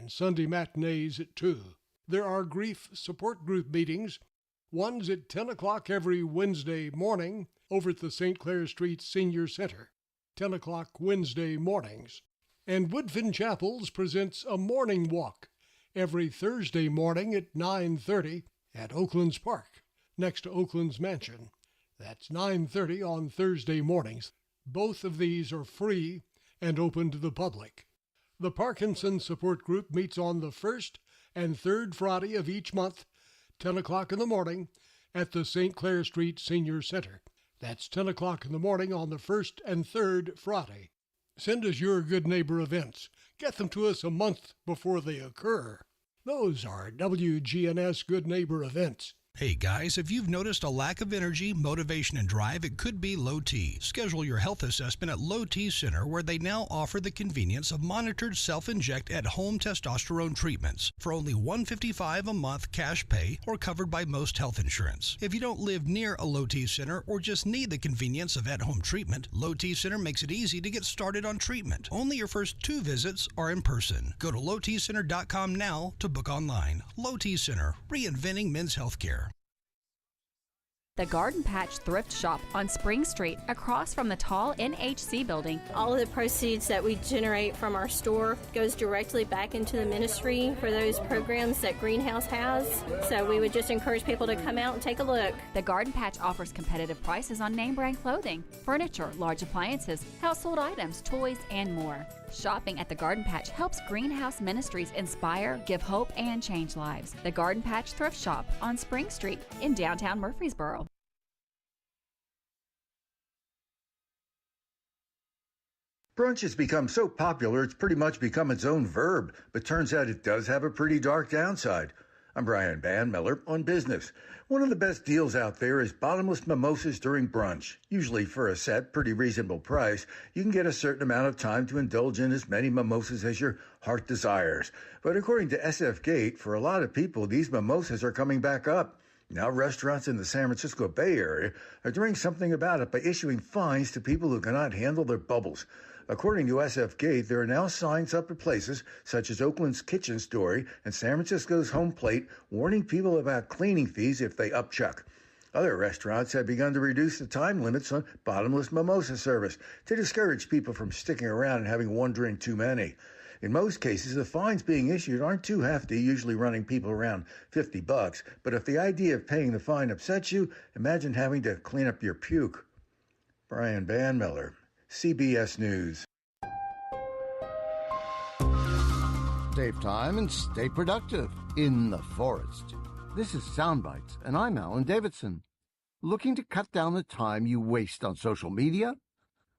and Sunday matinees at 2. There are grief support group meetings. One's at 10 o'clock every Wednesday morning over at the St. Clair Street Senior Center. 10 o'clock Wednesday mornings. And Woodfin Chapels presents a morning walk every Thursday morning at 9:30 at Oakland's Park, next to Oakland's Mansion. That's 9:30 on Thursday mornings. Both of these are free and open to the public. The Parkinson Support Group meets on the first and third Friday of each month, 10 o'clock in the morning, at the St. Clair Street Senior Center. That's 10 o'clock in the morning on the first and third Friday. Send us your Good Neighbor events. Get them to us a month before they occur. Those are WGNS Good Neighbor events. Hey guys, if you've noticed a lack of energy, motivation, and drive, it could be low T. Schedule your health assessment at Low T Center, where they now offer the convenience of monitored self-inject at-home testosterone treatments for only $155 a month cash pay or covered by most health insurance. If you don't live near a Low T Center or just need the convenience of at-home treatment, Low T Center makes it easy to get started on treatment. Only your first 2 visits are in person. Go to lowtcenter.com now to book online. Low T Center, reinventing men's healthcare. The Garden Patch Thrift Shop on Spring Street, across from the tall NHC building. All of the proceeds that we generate from our store goes directly back into the ministry for those programs that Greenhouse has. So we would just encourage people to come out and take a look. The Garden Patch offers competitive prices on name brand clothing, furniture, large appliances, household items, toys, and more. Shopping at the Garden Patch helps Greenhouse Ministries inspire, give hope, and change lives. The Garden Patch Thrift Shop on Spring Street in downtown Murfreesboro. Brunch has become so popular it's pretty much become its own verb, but turns out it does have a pretty dark downside. I'm Brian Bandmiller on Business. One of the best deals out there is bottomless mimosas during brunch. Usually for a set, pretty reasonable price, you can get a certain amount of time to indulge in as many mimosas as your heart desires. But according to SF Gate, for a lot of people, these mimosas are coming back up. Now restaurants in the San Francisco Bay Area are doing something about it by issuing fines to people who cannot handle their bubbles. According to SF Gate, there are now signs up at places such as Oakland's Kitchen Story and San Francisco's Home Plate warning people about cleaning fees if they upchuck. Other restaurants have begun to reduce the time limits on bottomless mimosa service to discourage people from sticking around and having one drink too many. In most cases, the fines being issued aren't too hefty, usually running people around $50. But if the idea of paying the fine upsets you, imagine having to clean up your puke. Brian Bandmiller, CBS News. Save time and stay productive in the forest. This is Soundbites, and I'm Alan Davidson. Looking to cut down the time you waste on social media?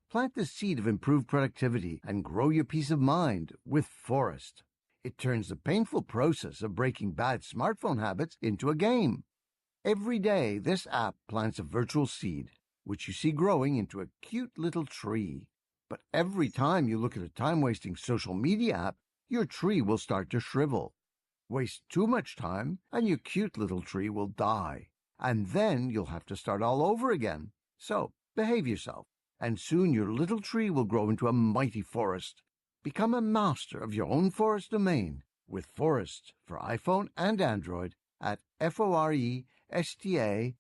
Plant the seed of improved productivity and grow your peace of mind with Forest. It turns the painful process of breaking bad smartphone habits into a game. Every day, this app plants a virtual seed, which you see growing into a cute little tree. But every time you look at a time-wasting social media app, your tree will start to shrivel. Waste too much time, and your cute little tree will die. And then you'll have to start all over again. So, behave yourself, and soon your little tree will grow into a mighty forest. Become a master of your own forest domain with Forest for iPhone and Android at forestapp.cc.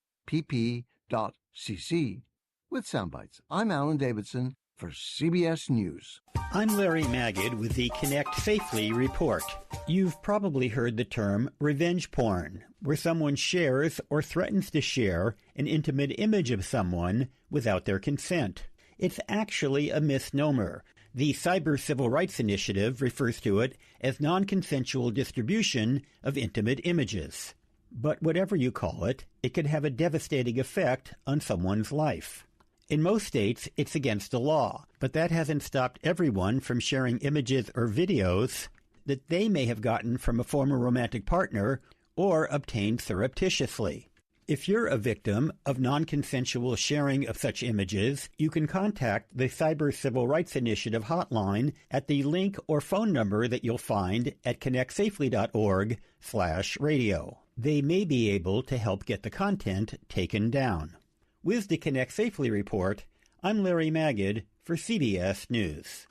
With Soundbites, I'm Alan Davidson for CBS News. I'm Larry Magid with the Connect Safely report. You've probably heard the term revenge porn, where someone shares or threatens to share an intimate image of someone without their consent. It's actually a misnomer. The Cyber Civil Rights Initiative refers to it as non-consensual distribution of intimate images. But whatever you call it, it could have a devastating effect on someone's life. In most states, it's against the law, but that hasn't stopped everyone from sharing images or videos that they may have gotten from a former romantic partner or obtained surreptitiously. If you're a victim of non-consensual sharing of such images, you can contact the Cyber Civil Rights Initiative hotline at the link or phone number that you'll find at connectsafely.org/radio. They may be able to help get the content taken down. With the Connect Safely report, I'm Larry Magid for CBS News.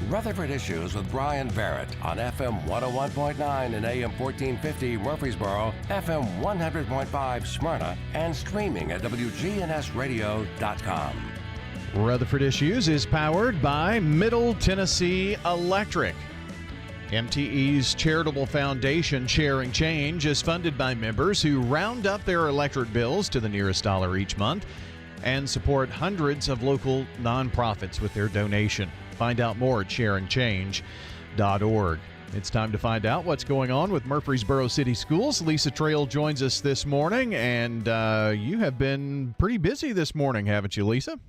Rutherford Issues with Brian Barrett on FM 101.9 and AM 1450 Murfreesboro, FM 100.5 Smyrna, and streaming at WGNSradio.com. Rutherford Issues is powered by Middle Tennessee Electric. MTE's charitable foundation, Sharing Change, is funded by members who round up their electric bills to the nearest dollar each month and support hundreds of local nonprofits with their donation. Find out more at sharingchange.org. It's time to find out what's going on with Murfreesboro City Schools. Lisa Trail joins us this morning, and you have been pretty busy this morning, haven't you, Lisa?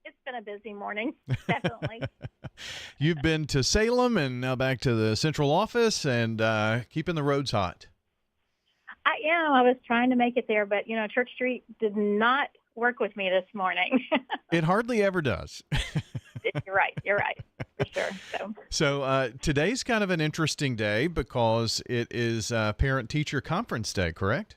It's been a busy morning, definitely. You've been to Salem and now back to the central office and keeping the roads hot. I am. I was trying to make it there, but, Church Street did not work with me this morning. It hardly ever does. You're right, for sure. So today's kind of an interesting day because it is Parent-Teacher Conference Day, correct?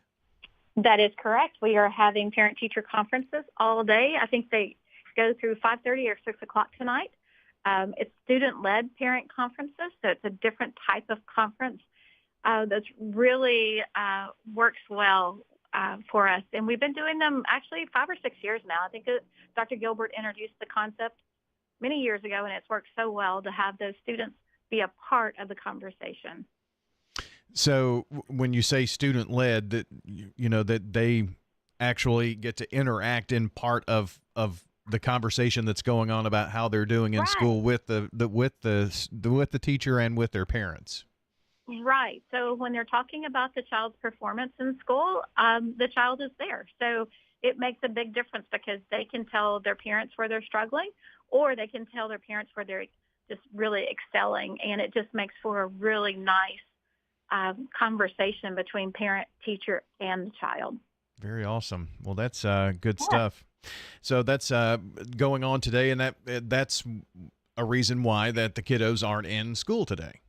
That is correct. We are having parent-teacher conferences all day. I think they go through 5:30 or 6 o'clock tonight. It's student-led parent conferences, so it's a different type of conference that's really works well for us. And we've been doing them actually 5 or 6 years now. I think Dr. Gilbert introduced the concept many years ago, and it's worked so well to have those students be a part of the conversation. So when you say student-led, that that they actually get to interact in part of the conversation that's going on about how they're doing in school with the teacher and with their parents. Right. So when they're talking about the child's performance in school, the child is there. So it makes a big difference because they can tell their parents where they're struggling, or they can tell their parents where they're just really excelling. And it just makes for a really nice conversation between parent, teacher, and the child. Very awesome. Well, that's good stuff. So that's going on today, and that's a reason why that the kiddos aren't in school today.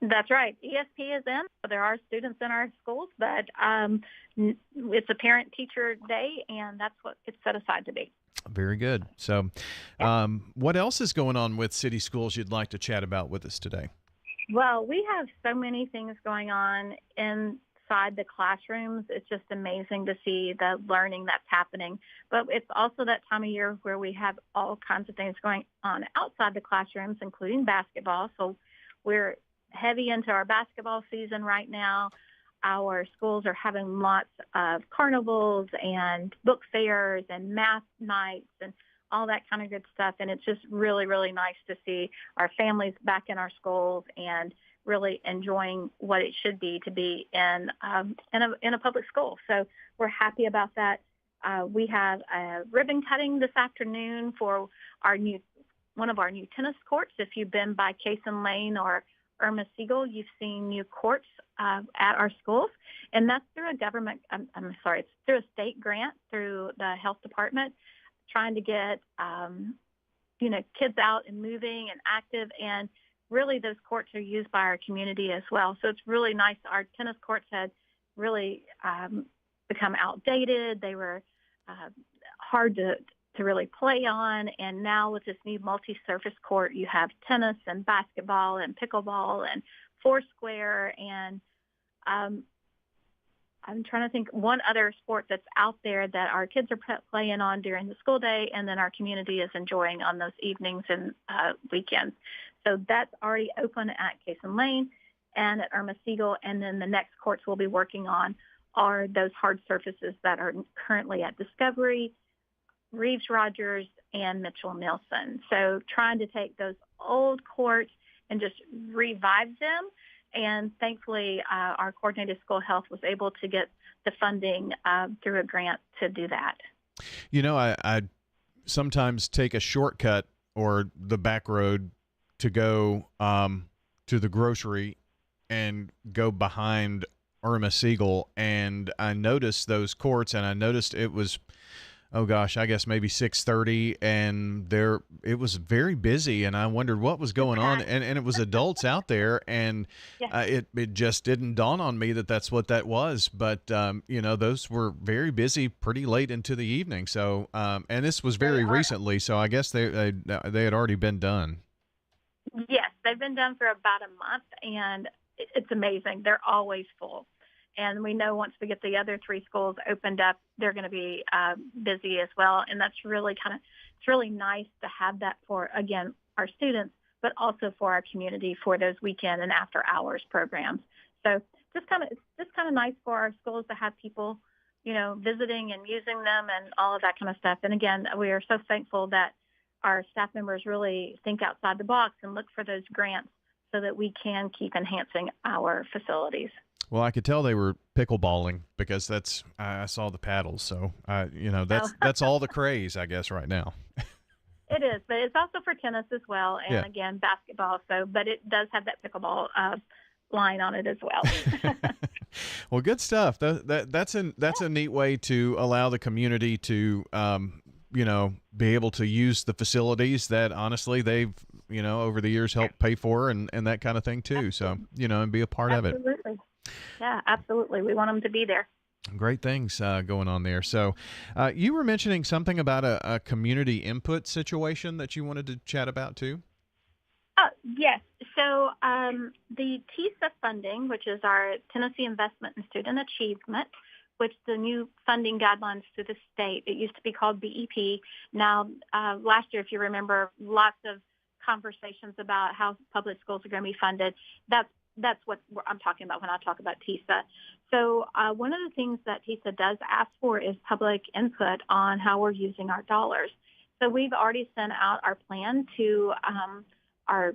That's right. ESP is in. There are students in our schools, but it's a parent-teacher day, and that's what it's set aside to be. Very good. So what else is going on with city schools you'd like to chat about with us today? Well, we have so many things going on inside the classrooms. It's just amazing to see the learning that's happening. But it's also that time of year where we have all kinds of things going on outside the classrooms, including basketball. So we're heavy into our basketball season right now. Our schools are having lots of carnivals and book fairs and math nights and all that kind of good stuff. And it's just really, really nice to see our families back in our schools and really enjoying what it should be to be in a public school. So we're happy about that. We have a ribbon cutting this afternoon for one of our new tennis courts. If you've been by Cason Lane or Irma Siegel, you've seen new courts at our schools, and that's through it's through a state grant through the health department, trying to get kids out and moving and active, and really those courts are used by our community as well. So it's really nice. Our tennis courts had really become outdated. They were hard to really play on, and now with this new multi-surface court, you have tennis and basketball and pickleball and foursquare, and I'm trying to think one other sport that's out there that our kids are playing on during the school day, and then our community is enjoying on those evenings and weekends. So that's already open at Cason Lane and at Irma Siegel, and then the next courts we'll be working on are those hard surfaces that are currently at Discovery, Reeves Rogers, and Mitchell Nelson. So trying to take those old courts and just revive them. And thankfully, our coordinated school health was able to get the funding through a grant to do that. I sometimes take a shortcut or the back road to go to the grocery and go behind Irma Siegel. And I noticed those courts, and I noticed it was I guess maybe 6:30, and it was very busy, and I wondered what was going on, and it was adults out there, and it just didn't dawn on me that that's what that was, but those were very busy pretty late into the evening, so and this was very recently, so I guess they had already been done. they've been done for about a month, and it's amazing. They're always full. And we know once we get the other 3 schools opened up, they're going to be busy as well. And that's really it's really nice to have that for, again, our students, but also for our community for those weekend and after hours programs. So it's just kind of nice for our schools to have people, visiting and using them and all of that kind of stuff. And again, we are so thankful that our staff members really think outside the box and look for those grants so that we can keep enhancing our facilities. Well, I could tell they were pickleballing because I saw the paddles. So, that's all the craze, I guess, right now. It is, but it's also for tennis as well. And again, basketball. But it does have that pickleball line on it as well. Well, good stuff. That's a neat way to allow the community to, be able to use the facilities that honestly they've, over the years helped pay for and that kind of thing too. Absolutely. So, and be a part of it. Absolutely. Yeah, absolutely. We want them to be there. Great things going on there. So you were mentioning something about a community input situation that you wanted to chat about too? Yes. So the TISA funding, which is our Tennessee Investment in Student Achievement, which the new funding guidelines through the state, it used to be called BEP. Now, last year, if you remember, lots of conversations about how public schools are going to be funded. That's what I'm talking about when I talk about TISA. So one of the things that TISA does ask for is public input on how we're using our dollars. So we've already sent out our plan to our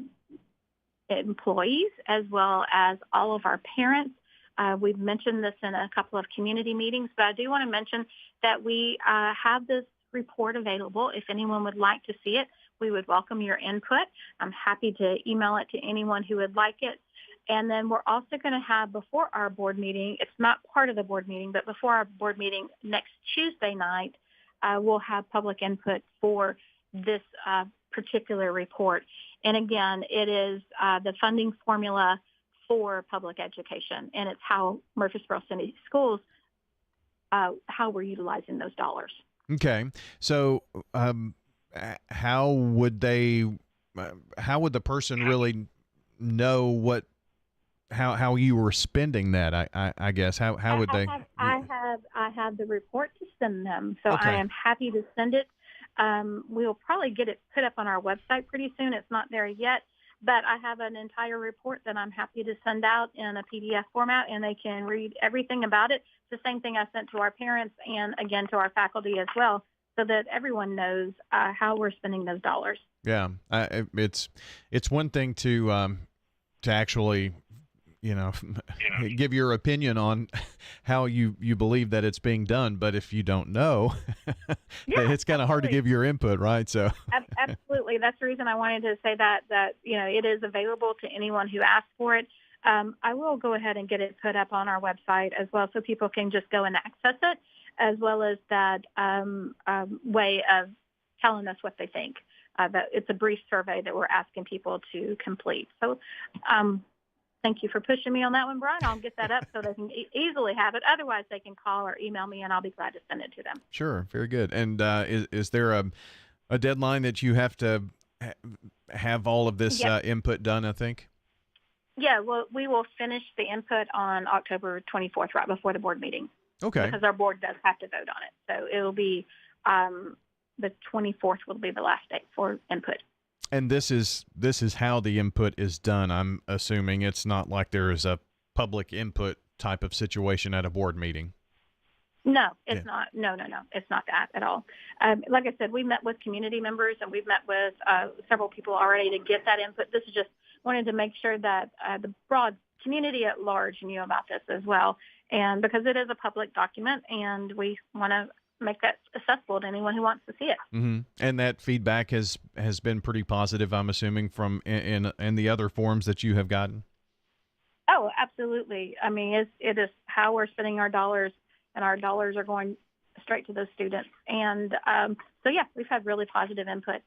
employees as well as all of our parents. We've mentioned this in a couple of community meetings, but I do want to mention that we have this report available. If anyone would like to see it, we would welcome your input. I'm happy to email it to anyone who would like it. And then we're also going to have before our board meeting, it's not part of the board meeting, but before our board meeting next Tuesday night, we'll have public input for this particular report. And again, it is the funding formula for public education, and it's how Murfreesboro City Schools, how we're utilizing those dollars. Okay. So how would the person really know how you were spending that? I guess how would they? I have the report to send them, so Okay. I am happy to send it. We'll probably get it put up on our website pretty soon. It's not there yet, but I have an entire report that I'm happy to send out in a PDF format, and they can read everything about it. It's the same thing I sent to our parents and again to our faculty as well, so that everyone knows how we're spending those dollars. Yeah, it's one thing to actually, give your opinion on how you believe that it's being done. But if you don't know, it's kind of hard to give your input, right? So absolutely, that's the reason I wanted to say that it is available to anyone who asks for it. I will go ahead and get it put up on our website as well, so people can just go and access it, as well as that way of telling us what they think. That it's a brief survey that we're asking people to complete. So thank you for pushing me on that one, Brian. I'll get that up so they can easily have it. Otherwise, they can call or email me, and I'll be glad to send it to them. Sure. Very good. And is there a deadline that you have to have all of this input done, I think? Yeah, well, we will finish the input on October 24th, right before the board meeting. Okay. Because our board does have to vote on it. So it will be the 24th will be the last date for input. And this is how the input is done. I'm assuming it's not like there is a public input type of situation at a board meeting. No, it's not. No. It's not that at all. Like I said, we met with community members and we've met with several people already to get that input. This is just wanted to make sure that the broad community at large knew about this as well. And because it is a public document and we want to make that accessible to anyone who wants to see it. Mm-hmm. And that feedback has been pretty positive, I'm assuming, from in the other forms that you have gotten. Oh, absolutely. I mean, it is how we're spending our dollars, and our dollars are going straight to those students. And so, yeah, we've had really positive input.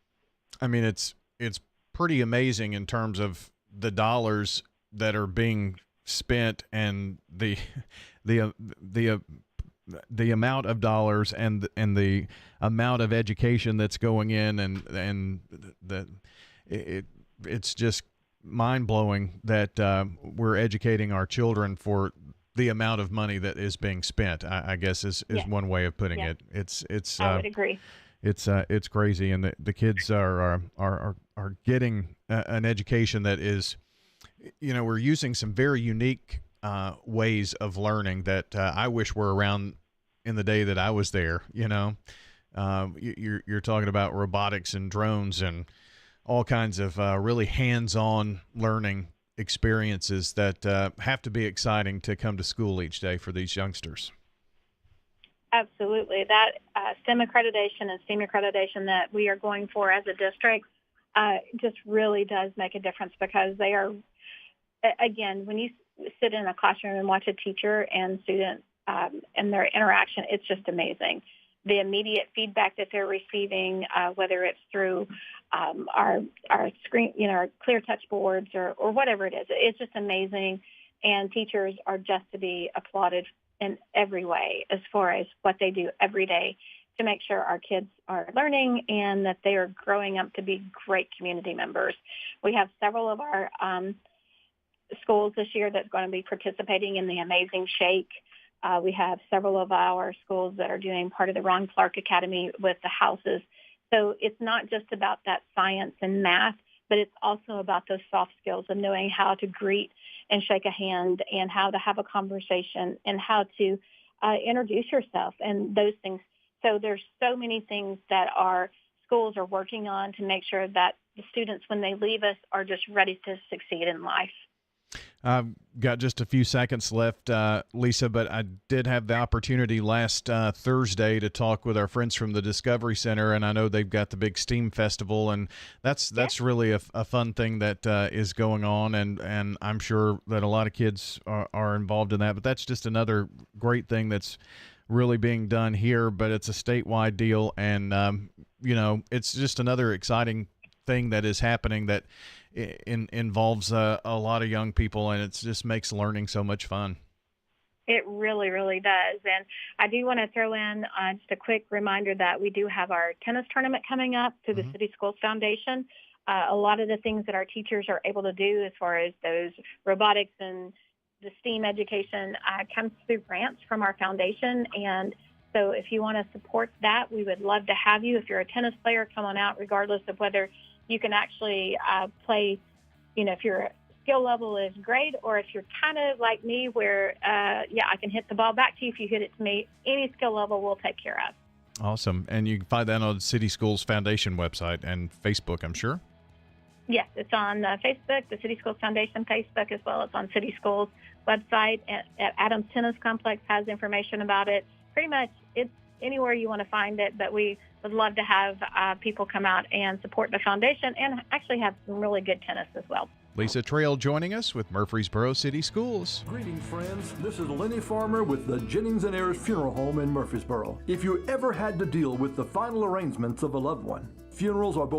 I mean, it's pretty amazing in terms of the dollars that are being spent and the amount of dollars and the amount of education that's going in, and it's just mind-blowing that we're educating our children for the amount of money that is being spent. I guess is one way of putting it. It's I would agree. It's crazy, and the kids are getting an education that is, we're using some very unique ways of learning that I wish were around in the day that I was there. You're talking about robotics and drones and all kinds of really hands-on learning experiences that have to be exciting to come to school each day for these youngsters. Absolutely. That STEM accreditation and STEAM accreditation that we are going for as a district just really does make a difference, because they are, again, when you sit in a classroom and watch a teacher and student and their interaction, it's just amazing. The immediate feedback that they're receiving, whether it's through our screen, our clear touch boards or whatever it is, it's just amazing. And teachers are just to be applauded in every way as far as what they do every day to make sure our kids are learning and that they are growing up to be great community members. We have several of our schools this year that's going to be participating in the Amazing Shake. We have several of our schools that are doing part of the Ron Clark Academy with the houses. So it's not just about that science and math, but it's also about those soft skills of knowing how to greet and shake a hand and how to have a conversation and how to introduce yourself and those things. So there's so many things that our schools are working on to make sure that the students, when they leave us, are just ready to succeed in life. I've got just a few seconds left, Lisa, but I did have the opportunity last Thursday to talk with our friends from the Discovery Center, and I know they've got the big STEAM Festival, and that's really a fun thing that is going on, and I'm sure that a lot of kids are involved in that, but that's just another great thing that's really being done here, but it's a statewide deal, and, it's just another exciting thing that is happening that involves a lot of young people, and it just makes learning so much fun. It really, really does. And I do want to throw in just a quick reminder that we do have our tennis tournament coming up through the City Schools Foundation. A lot of the things that our teachers are able to do as far as those robotics and the STEAM education comes through grants from our foundation. And so if you want to support that, we would love to have you. If you're a tennis player, come on out, regardless of whether you can actually play, if your skill level is great, or if you're kind of like me where, I can hit the ball back to you if you hit it to me. Any skill level we'll take care of. Awesome. And you can find that on the City Schools Foundation website and Facebook, I'm sure. Yes, it's on Facebook, the City Schools Foundation Facebook, as well as on City Schools website. At Adams Tennis Complex has information about it. Pretty much it's anywhere you want to find it, but we would love to have people come out and support the foundation and actually have some really good tennis as well. Lisa Trail joining us with Murfreesboro City Schools. Greetings, friends. This is Lenny Farmer with the Jennings and Ayers Funeral Home in Murfreesboro. If you ever had to deal with the final arrangements of a loved one, funerals are both